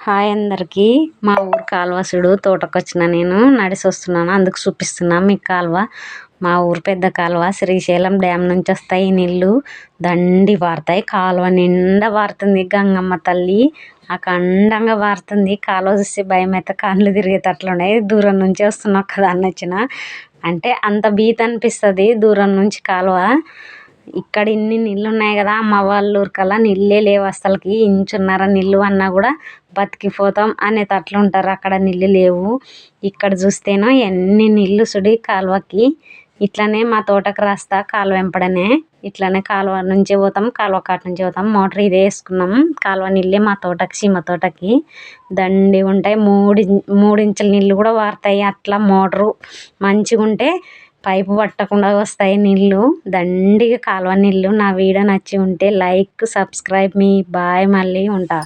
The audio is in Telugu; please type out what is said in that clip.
హాయ్ అందరికీ. మా ఊరు కాలువ చూడు, తోటకొచ్చిన నేను నడిసి వస్తున్నాను, అందుకు చూపిస్తున్నా మీకు కాలువ. మా ఊరు పెద్ద కాలువ, శ్రీశైలం డ్యామ్ నుంచి వస్తాయి నీళ్ళు, దండి పారుతాయి. కాలువ నిండా పారుతుంది గంగమ్మ తల్లి, అఖండంగా పారుతుంది. కాలువ చూస్తే భయం అయితే కళ్ళు తిరిగేటట్లున్నాయి. దూరం నుంచి వస్తున్నా, ఒక్కదాన్ని వచ్చిన అంటే అంత భీతి అనిపిస్తుంది దూరం నుంచి కాలువ. ఇక్కడ ఇన్ని నీళ్ళు ఉన్నాయి కదా, అమ్మ వాళ్ళ ఊరికల్లా నీళ్ళే లేవు అసలుకి. ఇంచున్నర నీళ్ళు అన్నా కూడా బతికిపోతాం అనేటట్లు ఉంటారు, అక్కడ నీళ్ళు లేవు. ఇక్కడ చూస్తేనో ఎన్ని నీళ్ళు సుడి కాలువకి. ఇట్లనే మా తోటకు రాస్తా కాలువ వెంపడనే, ఇట్లనే కాలువ నుంచి పోతాం, కాలువ కాట నుంచి పోతాం. మోటార్ ఇదే వేసుకున్నాం, కాలువ నీళ్ళే మా తోటకి, సీమ తోటకి దండి ఉంటాయి. మూడించుల నీళ్ళు కూడా వారుతాయి. అట్లా మోటరు మంచిగా ఉంటే పైపు పట్టకుండా వస్తాయి నీళ్ళు, దండిగా కాలువ నీళ్ళు. నా వీడియో నచ్చి ఉంటే లైక్, సబ్స్క్రైబ్ మీ. బాయ్, మళ్ళీ ఉంటా.